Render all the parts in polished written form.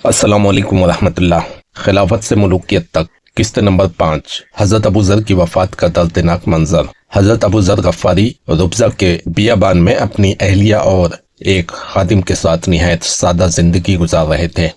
अस्सलाम वालेकुम वरहमत अल्लाह। खिलाफत से मलूकियत तक किस्त नंबर 5। हज़रत अबू ज़र की वफ़ात का दर्दनाक मंजर। हज़रत अबू ज़र गफ़ारी रुबज़ा के बियाबान में अपनी अहलिया और एक खादिम के साथ निहायत सादा ज़िंदगी गुजार रहे थे।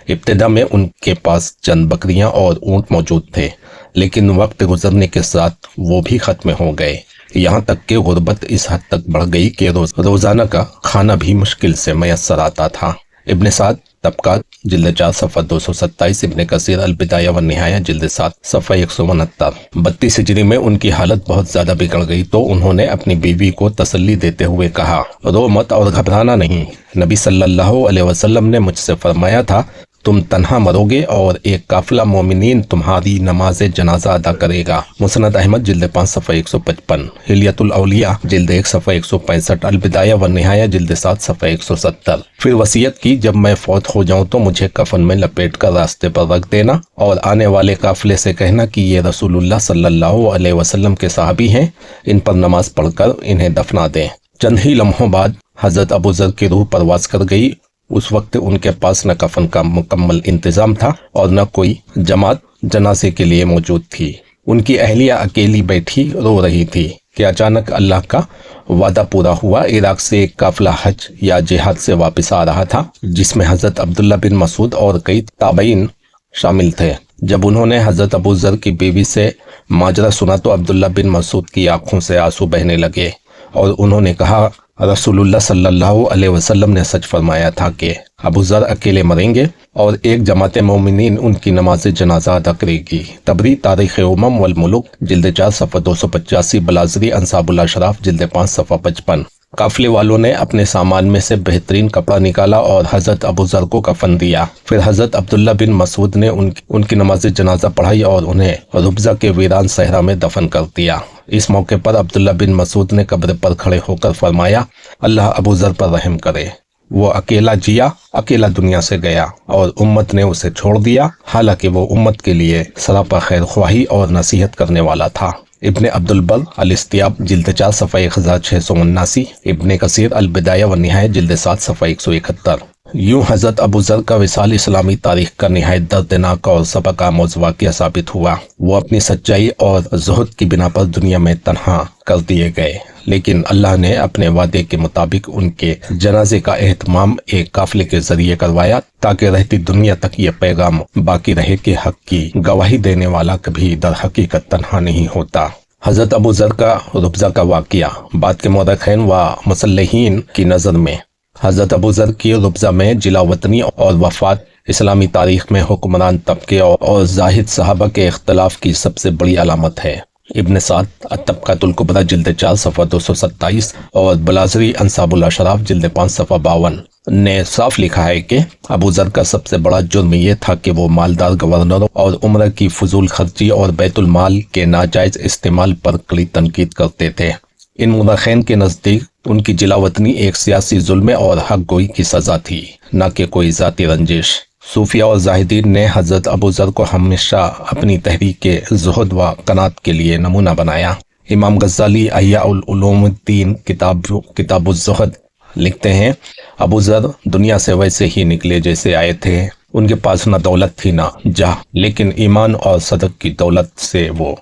इब्तिदा में उनके पास चंद बकरियां और ऊँट मौजूद थे, लेकिन वक्त गुजरने के साथ वो भी ख़त्म हो गए। यहाँ तक कि गुर्बत इस हद तक बढ़ गई कि रोज़ाना का खाना भी मुश्किल से मैसर आता था। इब्न साद तबकात जिल्द 4 सफ़ा 227, इब्न कसीर अल बिदाया व निहाया जिल्द 7 सफ़ा 169। 32 हिजरी में उनकी हालत बहुत ज़्यादा बिगड़ गई तो उन्होंने अपनी बीवी को तसल्ली देते हुए कहा, रो मत और घबराना नहीं। नबी सल्लल्लाहु अलैहि वसल्लम ने मुझसे फरमाया था, तुम तन्हा मरोगे और एक काफिला मोमिनीन तुम्हारी नमाज जनाजा अदा करेगा। मुस्नद अहमद जिल्द 5 सफ़ा 155, हिलियतुल औलिया जिल्द 1 सफ़ा 165, अल बिदाया व निहाया जिल्द 7 सफ़ा 170। फिर वसीयत की, जब मैं फौत हो जाऊं तो मुझे कफन में लपेट कर रास्ते पर रख देना और आने वाले काफिले से कहना कि ये रसूलुल्लाह सल्लल्लाहु अलैहि वसल्लम के सहाबी हैं, इन पर नमाज पढ़कर इन्हें दफना दें। चंद ही लम्हों बाद हजरत अबू ज़र की रूह परवास कर गई। उस वक्त उनके पास न कफन का मुकम्मल इंतजाम था और न कोई जमात जनाजे के लिए मौजूद थी। उनकी अहलिया अकेली बैठी रो रही थी कि अचानक अल्लाह का वादा पूरा हुआ। इराक से एक काफिला हज या जिहाद से वापस आ रहा था, जिसमें हजरत अब्दुल्ला बिन मसूद और कई ताबईन शामिल थे। जब उन्होंने हजरत अबू ज़र की बीवी से माजरा सुना तो अब्दुल्ला बिन मसूद की आंखों से आंसू बहने लगे और उन्होंने कहा, रसूलुल्लाह सल्लल्लाहु अलैहि वसल्लम ने सच फरमाया था कि अबू ज़र अकेले मरेंगे और एक जमात मोमिनीन उनकी नमाज जनाजा अदा करेगी। तबरी तारीख़ उमम वल मुलुक जिल्द 4 सफ़ा 285, बलाज़री अंसाबुल अशराफ जिल्द 5 सफ़ा 55। काफिले वालों ने अपने सामान में से बेहतरीन कपड़ा निकाला और हजरत अबू ज़र को कफन दिया। फिर हजरत अब्दुल्ला बिन मसूद ने उनकी नमाज जनाजा पढ़ाई और उन्हें रुबज़ा के वीरान सहरा में दफन कर दिया। इस मौके पर अब्दुल्ला बिन मसूद ने कब्र पर खड़े होकर फरमाया, अल्लाह अबू ज़र पर रहम करे। वो अकेला जिया, अकेला दुनिया से गया और उम्मत ने उसे छोड़ दिया, हालांकि वो उम्मत के लिए सरापा खैर ख्वाही और नसीहत करने वाला था। इब्ने अब्दुल बर अल इस्तियाब जिल्द 4 सफ़ा 1679, इब्ने कसीर अल बिदाया व निहाया जिल्द 7 सफ़ा 171। यूं हजरत अबू ज़र का विसाल इस्लामी तारीख का निहायत दर्दनाक और सबक आमोज़ वाक़या साबित हुआ। वो अपनी सच्चाई और ज़ुहद की बिना पर दुनिया में तन्हा कर दिए गए, लेकिन अल्लाह ने अपने वादे के मुताबिक उनके जनाजे का एहतमाम एक काफिले के जरिए करवाया, ताकि रहती दुनिया तक ये पैगाम बाकी रहे कि हक की गवाही देने वाला कभी दर हकीकत तन्हा नहीं होता। हजरत अबू ज़र का रुबज़ा का वाक़या। बाद के मौरख़ीन व मुसल्लिहीन की नज़र में हजरत अबू ज़र की रुबज़ा में जिला वतनी और वफ़ात इस्लामी तारीख में हुक्मरान तबके और जाहिद सहाबा के इख्तलाफ की सबसे बड़ी अलामत है। इब्न साद तबकातुल कुबरा जिल्द 4 सफ़ा 227 और बलाज़री अंसाबुल अशराफ जिल्द 5 सफ़ा 52 ने साफ लिखा है कि अबू ज़र का सबसे बड़ा जुर्म ये था कि वो मालदार गवर्नरों और उम्र की फजूल खर्ची और बैतुल माल के नाजायज इस्तेमाल पर कड़ी तनकीद करते थे। इन मुरख़ीन के नज़दीक उनकी जिलावतनी एक सियासी जुल्म और हक गोई की सज़ा थी, न कि कोई ज़ाती रंजिश। सूफिया और जाहिदीन ने हजरत अबू ज़र को हमेशा अपनी तहरीक ज़ुहद व कनात के लिए नमूना बनाया। इमाम गज़्ज़ाली अहया उलूमुद्दीन किताबुज़्ज़ुहद लिखते हैं, अबू ज़र दुनिया से वैसे ही निकले जैसे आए थे। उनके पास न दौलत थी न जाह, लेकिन ईमान और सदक़ की दौलत से वो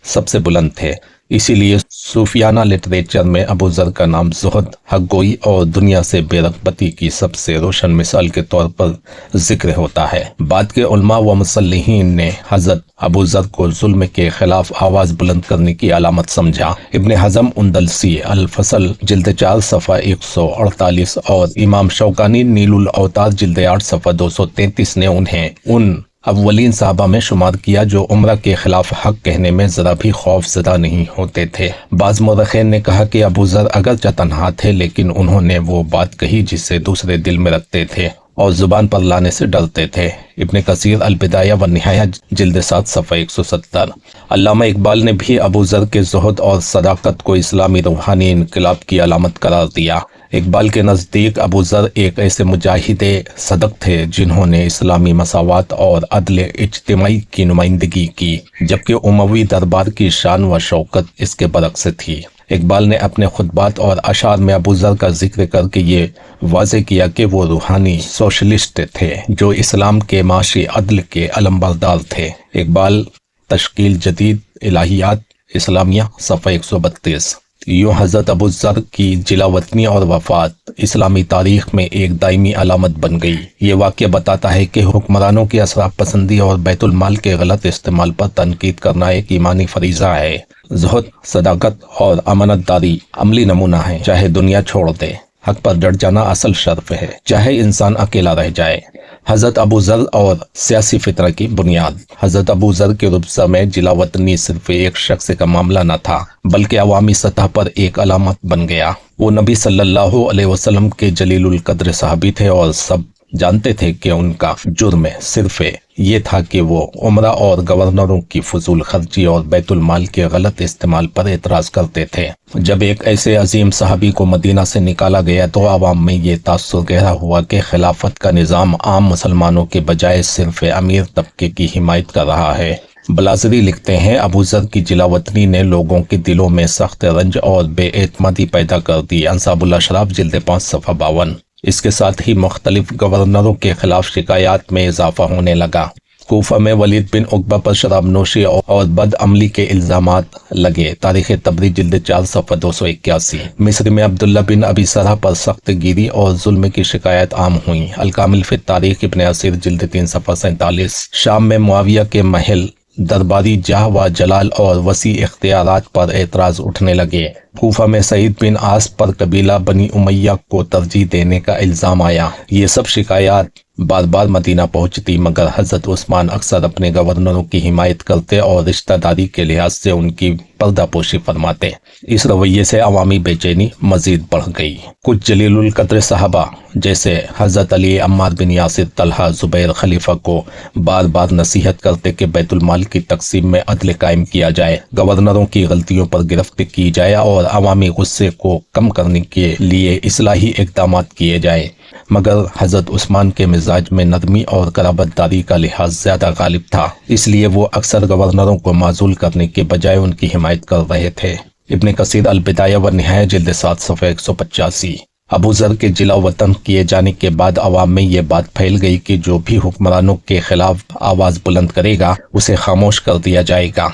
सबसे बुलंद थे। इसीलिए सूफियाना लिटरेचर में अबू ज़र का नाम ज़ुहद, हक गोई और दुनिया से बेरग़बती की सबसे रोशन मिसाल के तौर पर जिक्र होता है। बाद के उलमा व मुसल्लिहीन ने हज़रत अबू ज़र को जुल्म के खिलाफ आवाज़ बुलंद करने की अलामत समझा। इब्न हज़म उंदलसी अल फसल जिल्द 4 सफ़ा 148 और इमाम शौकानी नीलुल अवतार जिल्द 8 सफ़ा 233 ने उन्हें उन अव्वलीन साहबा में शुमार किया जो उम्र के खिलाफ हक कहने में ज़रा भी खौफ ज़दा नहीं होते थे। बाज़ मौरख़ीन ने कहा कि अबू ज़र अगरचे तन्हा थे, लेकिन उन्होंने वो बात कही जिससे दूसरे दिल में रखते थे और ज़ुबान पर लाने से डरते थे। इब्ने कसीर अल बिदाया व निहाया जिल्द 7 सफ़ा 170। अल्लामा इकबाल ने भी अबू ज़र के ज़ुहद और सदाकत को इस्लामी रूहानी इनकलाब की अलामत करार दिया। इकबाल के नज़दीक अबू ज़र एक ऐसे मुजाहिदे सदक़ थे जिन्होंने इस्लामी मसावात और अदल इज्तिमाई की नुमाइंदगी की, जबकि उमवी दरबार की शान व शौकत इसके बरक्स थी। اقبال نے اپنے خطبات اور اشعار میں ابو ذر کا ذکر کر کے یہ واضح کیا کہ وہ روحانی سوشلسٹ تھے جو اسلام کے معاشی عدل کے علمبردار تھے۔ اقبال، تشکیل جدید الہیات اسلامیہ، صفحہ 132۔ یوں حضرت ابو ذر کی جلا وطنی اور وفات اسلامی تاریخ میں ایک دائمی علامت بن گئی۔ یہ واقعہ بتاتا ہے کہ حکمرانوں کی اسراف پسندی اور بیت المال کے غلط استعمال پر تنقید کرنا ایک ایمانی فریضہ ہے۔ زہد، صداقت اور امانت داری عملی نمونہ ہے۔ چاہے دنیا چھوڑ دے، حق پر ڈٹ جانا اصل شرف ہے، چاہے انسان اکیلا رہ جائے۔ حضرت ابو ذر اور سیاسی فطرہ کی بنیاد۔ حضرت ابو ذر کے ربضہ میں جلا وطنی صرف ایک شخص کا معاملہ نہ تھا بلکہ عوامی سطح پر ایک علامت بن گیا۔ وہ نبی صلی اللہ علیہ وسلم کے جلیل القدر صحابی تھے اور سب جانتے تھے کہ ان کا جرم صرف یہ تھا کہ وہ عمرہ اور گورنروں کی فضول خرچی اور بیت المال کے غلط استعمال پر اعتراض کرتے تھے۔ جب ایک ایسے عظیم صحابی کو مدینہ سے نکالا گیا تو عوام میں یہ تاثر گہرا ہوا کہ خلافت کا نظام عام مسلمانوں کے بجائے صرف امیر طبقے کی حمایت کر رہا ہے۔ بلازری لکھتے ہیں، ابو ذر کی جلا وطنی نے لوگوں کے دلوں میں سخت رنج اور بے اعتمادی پیدا کر دی۔ انصاب الاشراف، جلد 5، صفحہ 52۔ اس کے ساتھ ہی مختلف گورنروں کے خلاف شکایات میں اضافہ ہونے لگا۔ کوفہ میں ولید بن عقبہ پر شراب نوشی اور بد عملی کے الزامات لگے۔ تاریخ طبری، جلد 4، صفحہ 281۔ مصر میں عبداللہ بن ابی سرح پر سخت گیری اور ظلم کی شکایات عام ہوئیں۔ الکامل فی التاریخ، ابن اسیر، جلد 3، صفحہ 47۔ شام میں معاویہ کے محل درباری جاہ و جلال اور وسیع اختیارات پر اعتراض اٹھنے لگے۔ کوفہ میں سعید بن عاص پر قبیلہ بنی امیہ کو ترجیح دینے کا الزام آیا۔ یہ سب شکایات بار بار مدینہ پہنچتی، مگر حضرت عثمان اکثر اپنے گورنروں کی حمایت کرتے اور رشتہ داری کے لحاظ سے ان کی پردہ پوشی فرماتے۔ اس رویے سے عوامی بے چینی مزید بڑھ گئی۔ کچھ جلیل القدر صحابہ جیسے حضرت علی، عمار بن یاسر، طلحہ، زبیر خلیفہ کو بار بار نصیحت کرتے کہ بیت المال کی تقسیم میں عدل قائم کیا جائے، گورنروں کی غلطیوں پر گرفت کی جائے اور عوامی غصے کو کم کرنے کے لیے اصلاحی اقدامات کیے جائے، مگر حضرت عثمان کے مزاج میں نرمی اور قرابت داری کا لحاظ زیادہ غالب تھا، اس لیے وہ اکثر گورنروں کو معزول کرنے کے بجائے ان کی حمایت کر رہے تھے۔ ابن کثیر، البدایہ و نہایہ، جلد 7، صفحہ 185۔ ابو ذر کے جلا وطن کیے جانے کے بعد عوام میں یہ بات پھیل گئی کہ جو بھی حکمرانوں کے خلاف آواز بلند کرے گا اسے خاموش کر دیا جائے گا۔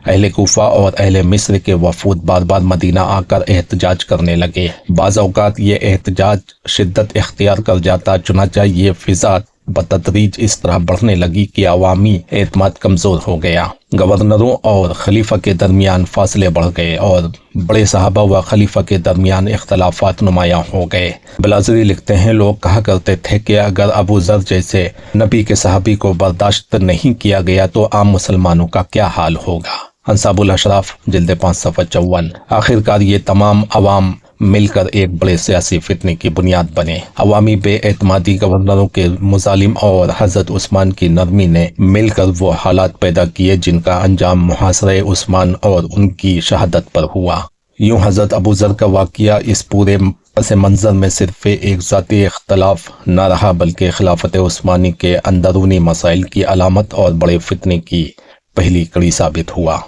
اہل کوفہ اور اہل مصر کے وفود بار بار مدینہ آ کر احتجاج کرنے لگے۔ بعض اوقات یہ احتجاج شدت اختیار کر جاتا، چنانچہ یہ فضا بتدریج اس طرح بڑھنے لگی کہ عوامی اعتماد کمزور ہو گیا۔ گورنروں اور خلیفہ کے درمیان فاصلے بڑھ گئے اور بڑے صحابہ و خلیفہ کے درمیان اختلافات نمایاں ہو گئے۔ بلازری لکھتے ہیں، لوگ کہا کرتے تھے کہ اگر ابو ذر جیسے نبی کے صحابی کو برداشت نہیں کیا گیا تو عام مسلمانوں کا کیا حال ہوگا۔ انصاب الاشراف، جلد 5، صفحہ 54۔ آخرکار یہ تمام عوام مل کر ایک بڑے سیاسی فتنے کی بنیاد بنے۔ عوامی بے اعتمادی، گورنروں کے مظالم اور حضرت عثمان کی نرمی نے مل کر وہ حالات پیدا کیے جن کا انجام محاصرہ عثمان اور ان کی شہادت پر ہوا۔ یوں حضرت ابو ذر کا واقعہ اس پورے پس منظر میں صرف ایک ذاتی اختلاف نہ رہا بلکہ خلافت عثمانی کے اندرونی مسائل کی علامت اور بڑے فتنے کی پہلی کڑی ثابت ہوا۔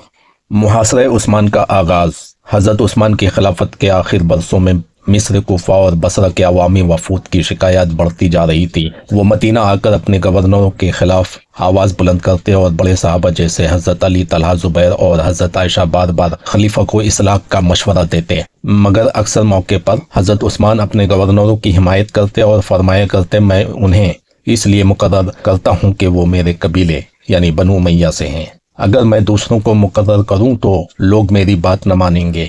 محاصرہ عثمان کا آغاز۔ حضرت عثمان کی خلافت کے آخر برسوں میں مصر، کوفہ اور بصرہ کے عوامی وفود کی شکایات بڑھتی جا رہی تھی۔ وہ مدینہ آ کر اپنے گورنروں کے خلاف آواز بلند کرتے اور بڑے صحابہ جیسے حضرت علی، طلحہ، زبیر اور حضرت عائشہ بار بار خلیفہ کو اصلاح کا مشورہ دیتے، مگر اکثر موقع پر حضرت عثمان اپنے گورنروں کی حمایت کرتے اور فرمایا کرتے، میں انہیں اس لیے مقرر کرتا ہوں کہ وہ میرے قبیلے یعنی بنو امیہ سے ہیں، اگر میں دوسروں کو مقرر کروں تو لوگ میری بات نہ مانیں گے۔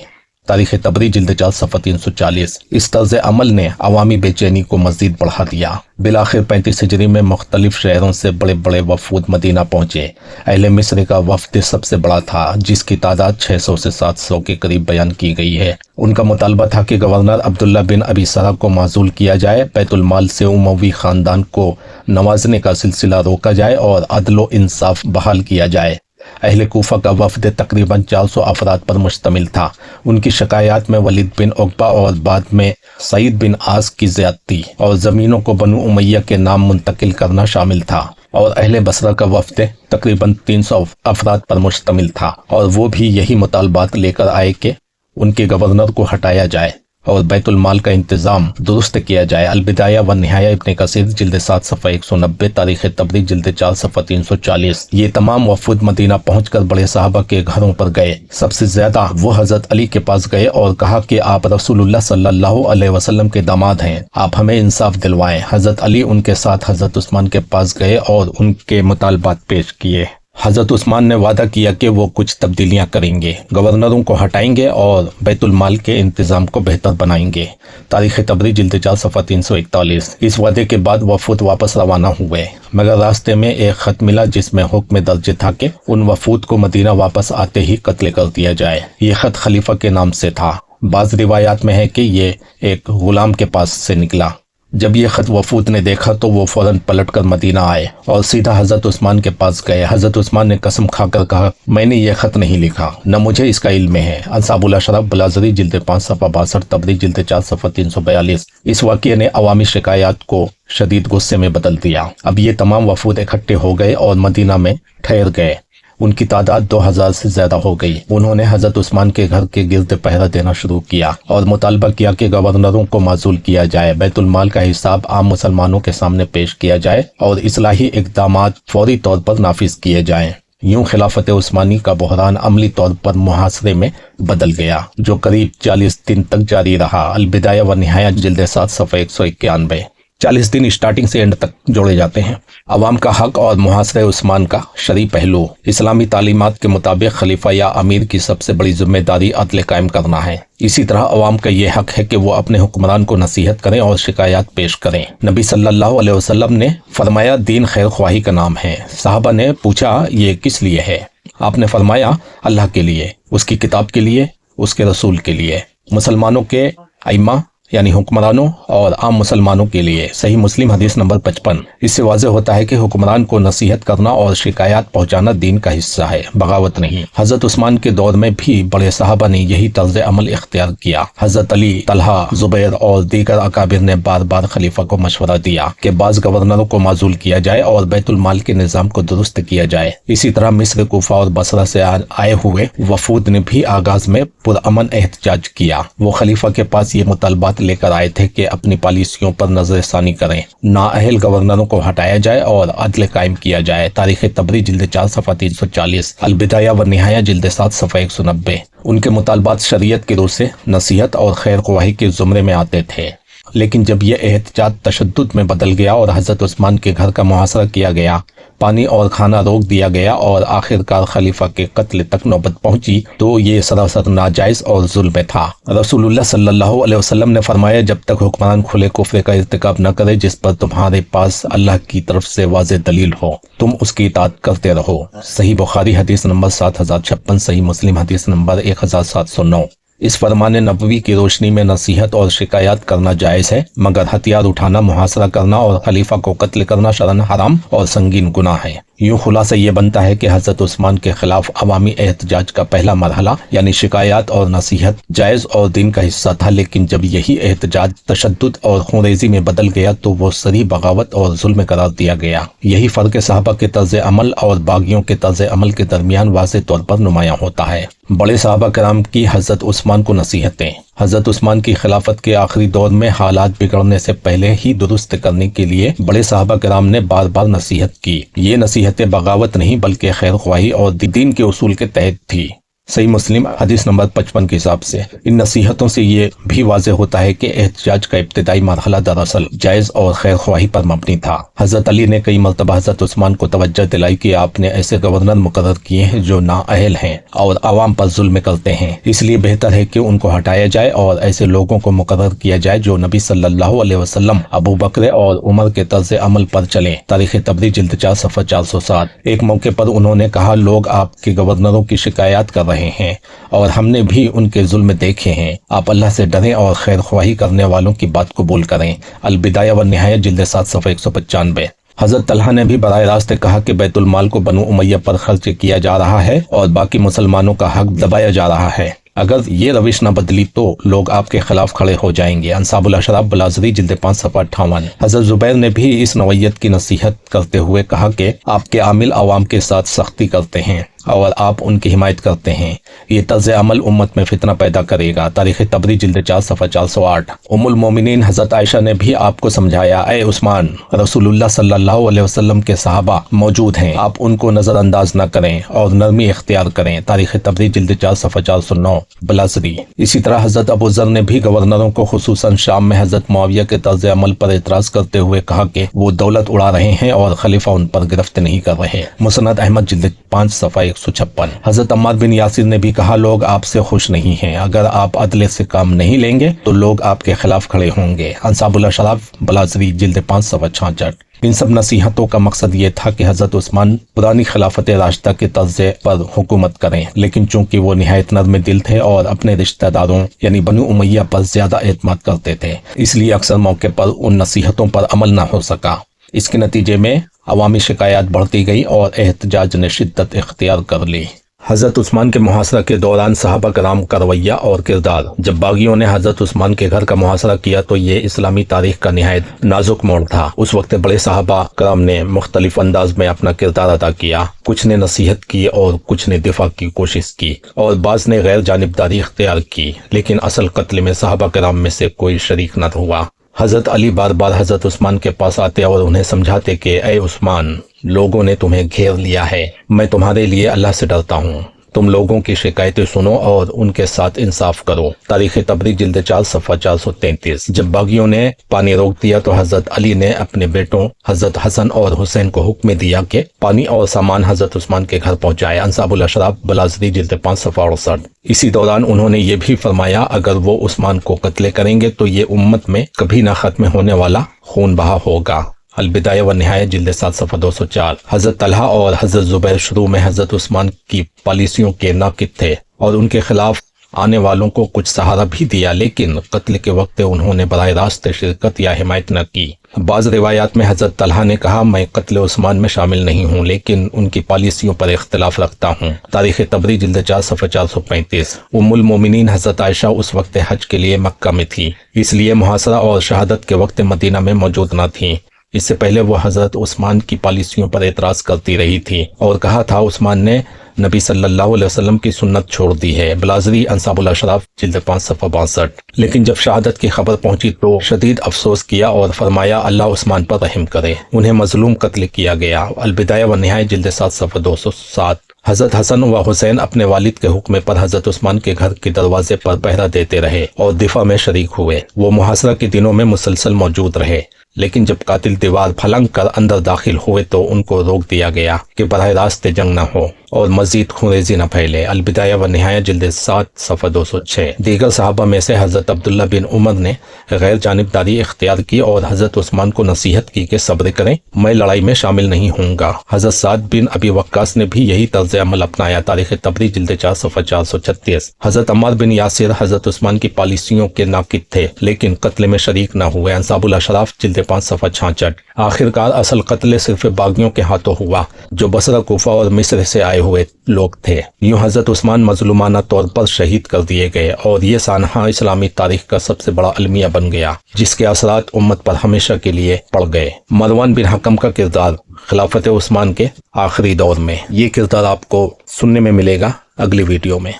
تاریخ طبری، جلد 4، صفحہ 340۔ اس طرز عمل نے عوامی بے چینی کو مزید بڑھا دیا۔ بالآخر 35 ہجری میں مختلف شہروں سے بڑے بڑے وفود مدینہ پہنچے۔ اہل مصر کا وفد سب سے بڑا تھا، جس کی تعداد 600 سے 700 کے قریب بیان کی گئی ہے۔ ان کا مطالبہ تھا کہ گورنر عبداللہ بن ابی سرح کو معزول کیا جائے، بیت المال سے اموی خاندان کو نوازنے کا سلسلہ روکا جائے اور عدل و انصاف بحال کیا جائے۔ اہل کوفہ کا وفد تقریباً 400 افراد پر مشتمل تھا۔ ان کی شکایات میں ولید بن عقبہ اور بعد میں سعید بن عاص کی زیادتی اور زمینوں کو بنو امیہ کے نام منتقل کرنا شامل تھا، اور اہل بصرہ کا وفد تقریباً 300 افراد پر مشتمل تھا، اور وہ بھی یہی مطالبات لے کر آئے کہ उनके गवर्नर को हटाया जाए और बैतुल माल का इंतजाम दुरुस्त किया जाए। अलबिदाया व निहाया इब्न कसीर जिल्द 7 सफ़ा 190, तारीख़ तबरी जिल्द 4 सफ़ा 340। ये तमाम वफूद मदीना पहुंचकर बड़े साहबा के घरों पर गए। सबसे ज्यादा वो हजरत अली के पास गए और कहा कि आप रसूलुल्लाह सल्लल्लाहु अलैहि वसल्लम के दामाद हैं, आप हमें इंसाफ दिलवाएं। हजरत अली उनके साथ हजरत उस्मान के पास गए और उनके मुतालबात पेश किए। हजरत उस्मान ने वादा किया कि वो कुछ तब्दीलियां करेंगे, गवर्नरों को हटाएंगे और बैतुल माल के इंतजाम को बेहतर बनाएंगे। तारीख़ तबरी जिल्द 4 सफ़ा 341। इस वादे के बाद वफूद वापस रवाना हुए, मगर रास्ते में एक खत मिला जिसमें हुक्म दर्ज था कि उन वफूद को मदीना वापस आते ही कत्ल कर दिया जाए। ये खत खलीफा के नाम से था। बाज़ रिवायात में है कि ये एक गुलाम के पास से निकला। जब ये खत वफूद ने देखा तो वो फौरन पलटकर मदीना आए और सीधा हजरत उस्मान के पास गए। हजरत उस्मान ने कसम खाकर कहा, मैंने ये खत नहीं लिखा, न मुझे इसका इल्म है। अंसाबुल अशराफ बलाजरी जिल्द 5 सफ़ा 62, तबरी जिल्द 4 सफ़ा 342। इस वाक़ये ने अवामी शिकायत को शदीद गुस्से में बदल दिया। अब ये तमाम वफूद इकट्ठे हो गए और मदीना में ठहर गए। उनकी तादाद 2000 से ज्यादा हो गई। उन्होंने हजरत उस्मान के घर के गिर्द पहरा देना शुरू किया और मुतालबा किया कि गवर्नरों को माजूल किया जाए, बैतुल माल का हिसाब आम मुसलमानों के सामने पेश किया जाए और इस्लाही इक़दामात फौरी तौर पर नाफिज किए जाएं। यूं खिलाफत उस्मानी का बहरान अमली तौर पर मुहासरे में बदल गया, जो करीब 40 दिन तक जारी रहा। अलबिदाया व निहाया जिल्द 7 सफ़ा 191। 40 दिन स्टार्टिंग से एंड तक जोड़े जाते हैं। अवाम का हक और मुहासरे उस्मान का शरई पहलू। इस्लामी तालीमात के मुताबिक खलीफा या अमीर की सबसे बड़ी जिम्मेदारी अदल कायम करना है। इसी तरह अवाम का ये हक है कि वो अपने हुक्मरान को नसीहत करें और शिकायत पेश करें। नबी सल्लल्लाहु अलैहि वसल्लम ने फरमाया, दीन खैर ख्वाही का नाम है। साहबा ने पूछा, ये किस लिए है? आपने फरमाया, अल्लाह के लिए, उसकी किताब के लिए, उसके रसूल के लिए, मुसलमानों के अइम्मा यानी हुक्मरानों और आम मुसलमानों के लिए। सही मुस्लिम हदीस नंबर 55। इससे वाज़ेह होता है कि हुक्मरान को नसीहत करना और शिकायत पहुंचाना दीन का हिस्सा है, बगावत नहीं। हजरत उस्मान के दौर में भी बड़े साहबा ने यही तर्ज अमल इख्तियार किया। हजरत अली, तलहा, जुबैर और दीगर अकाबिर ने बार बार खलीफा को मशवरा दिया कि बाज़ गवर्नरों को माजूल किया जाए और बैतुल माल के निज़ाम को दुरुस्त किया जाए। इसी तरह मिस्र, कूफा और बसरा से आए हुए वफूद ने भी आगाज में पुरअमन एहतजाज किया। वो खलीफा के पास ये मुतालबात लेकर आए थे कि अपनी पॉलिसियों पर नजरसानी करें, नाअहल गवर्नरों को हटाया जाए और अदल कायम किया जाए। तारीख़ तबरी जिल्द 4 सफ़ा 340, अलबिदाया व निहाया जिल्द 7 सफ़ा 190। उनके मुतालबात शरीयत की रूह से नसीहत और खैर ख्वाही के जुमरे में आते थे। लेकिन जब यह एहतजाज तशद्दुद में बदल गया और हजरत उस्मान के घर का मुहासरा किया गया, पानी और खाना रोक दिया गया और आखिरकार खलीफा के कत्ल तक नौबत पहुंची, तो ये सरासर नाजायज और जुल्म था। रसूलुल्लाह सल्लल्लाहु अलैहि वसल्लम ने फरमाया, जब तक हुक्मरान खुले कुफ्र का इर्तिकाब न करे जिस पर तुम्हारे पास अल्लाह की तरफ से वाज़ेह दलील हो, तुम उसकी इताअत करते रहो। सही बुखारी हदीस नंबर 7056, सही मुस्लिम हदीस नंबर 1709। इस फरमान नबवी की रोशनी में नसीहत और शिकायत करना जायज़ है, मगर हथियार उठाना, मुहासरा करना और खलीफा को कत्ल करना शरन हराम और संगीन गुनाह है। यूं खुलासा ये बनता है कि हजरत उस्मान के खिलाफ अवामी एहतजाज का पहला मरहला यानी शिकायत और नसीहत जायज़ और दिन का हिस्सा था, लेकिन जब यही एहतजाज तशद्दुद और खूनरेज़ी में बदल गया तो वो सरी बगावत और जुल्म करार दिया गया। यही फ़र्क साहबा के तर्ज अमल और बागियों के तर्ज अमल के दरमियान वाज़ेह तौर पर नुमायां होता है। बड़े साहबा कराम की हजरत उस्मान को नसीहतें। हजरत उस्मान की खिलाफत के आखिरी दौर में हालात बिगड़ने से पहले ही दुरुस्त करने के लिए बड़े साहबा कराम ने बार बार नसीहत की। ये नसीहतें बगावत नहीं बल्कि खैर ख्वाही और दीन के उसूल के तहत थी। सही मुस्लिम हदीस नंबर 55 के हिसाब से इन नसीहतों से ये भी वाज़ेह होता है कि एहतजाज का इब्तिदाई मरहला दरअसल जायज़ और खैर ख्वाही पर मबनी था। हजरत अली ने कई मरतबा हजरत उस्मान को तवज्जो दिलाई कि आपने ऐसे गवर्नर मुकर्रर किए हैं जो नाअहल हैं और आवाम पर जुल्म करते हैं, इसलिए बेहतर है कि उनको हटाया जाए और ऐसे लोगों को मुकर्रर किया जाए जो नबी सल्लल्लाहु अलैहि वसल्लम, अबू बकर और उमर के तर्ज अमल पर चले। तारीख़ तबरी जिल्द 4 सफ़ा 407। एक मौके पर उन्होंने कहा, लोग आपके गवर्नरों की शिकायत कर रहे हैं और हमने भी उनके जुल्म देखे हैं। आप अल्लाह से डरें और खैर ख्वाही करने वालों की बात कबूल करें। अलबिदाया व निहाया जिल्द 7 सफ़ा 195। हजरत तलहा ने भी बराह रास्त कहा कि बैतुल माल को बनु उमैया पर खर्च किया जा रहा है और बाकी मुसलमानों का हक दबाया जा रहा है। अगर ये रविश न बदली तो लोग आपके खिलाफ खड़े हो जाएंगे। अंसाबुल अशराफ बलाजरी जिल्द 5 सफ़ा 58। हजरत जुबैर ने भी इस नौयत की नसीहत करते हुए कहा कि आपके आमिल आवाम के साथ सख्ती करते हैं, اور آپ ان کی حمایت کرتے ہیں۔ یہ طرز عمل امت میں فتنہ پیدا کرے گا۔ تاریخ تبری جلد 4 صفحہ 408۔ ام المومنین حضرت عائشہ نے بھی آپ کو سمجھایا، اے عثمان، رسول اللہ صلی اللہ علیہ وسلم کے صحابہ موجود ہیں، آپ ان کو نظر انداز نہ کریں اور نرمی اختیار کریں۔ تاریخ تبری جلد 4 صفحہ 409 بلازری۔ اسی طرح حضرت ابو ذر نے بھی گورنروں کو خصوصاً شام میں حضرت معاویہ کے طرز عمل پر اعتراض کرتے ہوئے کہا کہ وہ دولت اڑا رہے ہیں اور خلیفہ ان پر گرفت نہیں کر رہے۔ مسند احمد جلد 5 صفحہ 156۔ حضرت عمار بن یاسر نے بھی کہا، لوگ آپ سے خوش نہیں ہیں، اگر آپ عدل سے کام نہیں لیں گے تو لوگ آپ کے خلاف کھڑے ہوں گے۔ انصاب الاشراف بلازری جلد 5 صفحہ 66۔ ان سب نصیحتوں کا مقصد یہ تھا کہ حضرت عثمان پرانی خلافت راشدہ کے طرز پر حکومت کریں، لیکن چونکہ وہ نہایت نرم دل تھے اور اپنے رشتہ داروں یعنی بنو امیہ پر زیادہ اعتماد کرتے تھے، اس لیے اکثر موقع پر ان نصیحتوں پر عمل نہ ہو سکا۔ اس کے نتیجے میں عوامی شکایات بڑھتی گئی اور احتجاج نے شدت اختیار کر لی۔ حضرت عثمان کے محاصرہ کے دوران صحابہ کرام کا رویہ اور کردار۔ جب باغیوں نے حضرت عثمان کے گھر کا محاصرہ کیا تو یہ اسلامی تاریخ کا نہایت نازک موڑ تھا۔ اس وقت بڑے صحابہ کرام نے مختلف انداز میں اپنا کردار ادا کیا، کچھ نے نصیحت کی اور کچھ نے دفاع کی کوشش کی اور بعض نے غیر جانبداری اختیار کی، لیکن اصل قتل میں صحابہ کرام میں سے کوئی شریک نہ ہوا۔ حضرت علی بار بار حضرت عثمان کے پاس آتے اور انہیں سمجھاتے کہ اے عثمان، لوگوں نے تمہیں گھیر لیا ہے، میں تمہارے لیے اللہ سے ڈرتا ہوں، تم لوگوں کی شکایتیں سنو اور ان کے ساتھ انصاف کرو۔ تاریخ تبری جلد 4 صفحہ 433۔ جب باغیوں نے پانی روک دیا تو حضرت علی نے اپنے بیٹوں حضرت حسن اور حسین کو حکم دیا کہ پانی اور سامان حضرت عثمان کے گھر پہنچائے۔ انصاب الاشراف بلازری جلد 5 صفحہ 68۔ اسی دوران انہوں نے یہ بھی فرمایا، اگر وہ عثمان کو قتل کریں گے تو یہ امت میں کبھی نہ ختم ہونے والا خون بہا ہوگا۔ البدایہ و نہایہ جلد 7 صفحہ 204۔ حضرت طلحہ اور حضرت زبیر شروع میں حضرت عثمان کی پالیسیوں کے ناقد تھے اور ان کے خلاف آنے والوں کو کچھ سہارا بھی دیا، لیکن قتل کے وقت انہوں نے براہ راست شرکت یا حمایت نہ کی۔ بعض روایات میں حضرت طلحہ نے کہا، میں قتل عثمان میں شامل نہیں ہوں، لیکن ان کی پالیسیوں پر اختلاف رکھتا ہوں۔ تاریخ تبری جلد 4 صفحہ 435۔ ام المومنین حضرت عائشہ اس وقت حج کے لیے مکہ میں تھی، اس لیے محاصرہ اور شہادت کے وقت مدینہ میں موجود نہ تھیں۔ اس سے پہلے وہ حضرت عثمان کی پالیسیوں پر اعتراض کرتی رہی تھی اور کہا تھا، عثمان نے نبی صلی اللہ علیہ وسلم کی سنت چھوڑ دی ہے۔ بلازری انصاب الاشراف جلد 5 صفحہ 62۔ لیکن جب شہادت کی خبر پہنچی تو شدید افسوس کیا اور فرمایا، اللہ عثمان پر رحم کرے، انہیں مظلوم قتل کیا گیا۔ البدایہ و نہایہ جلد 7 صفحہ 207۔ حضرت حسن و حسین اپنے والد کے حکم پر حضرت عثمان کے گھر کے دروازے پر پہرا دیتے رہے اور دفاع میں شریک ہوئے۔ وہ محاصرہ کے دنوں میں مسلسل موجود رہے، لیکن جب قاتل دیوار پھلنگ کر اندر داخل ہوئے تو ان کو روک دیا گیا کہ براہ راست جنگ نہ ہو اور مزید خونریزی نہ پھیلے۔ البدایہ و نہایہ جلد 7 صفحہ 206۔ دیگر صحابہ میں سے حضرت عبداللہ بن عمر نے غیر جانبداری اختیار کی اور حضرت عثمان کو نصیحت کی کہ صبر کریں، میں لڑائی میں شامل نہیں ہوں گا۔ حضرت سعد بن ابی وقاص نے بھی یہی طرز عمل اپنایا۔ تاریخ تبری جلد 4 صفحہ 436۔ حضرت عمار بن یاسر حضرت عثمان کی پالیسیوں کے ناقد تھے، لیکن قتل میں شریک نہ ہوئے۔ انصاب الاشراف جلد 5 صفحہ 66۔ آخرکار اصل قتل صرف باغیوں کے ہاتھوں ہوا جو بصرہ، کوفہ اور مصر سے آئے ہوئے لوگ تھے۔ یوں حضرت عثمان مظلومانہ طور پر شہید کر دیے گئے اور یہ سانحہ اسلامی تاریخ کا سب سے بڑا المیہ بن گیا جس کے اثرات امت پر ہمیشہ کے لیے پڑ گئے۔ مروان بن حکم کا کردار خلافت عثمان کے آخری دور میں، یہ کردار آپ کو سننے میں ملے گا اگلی ویڈیو میں۔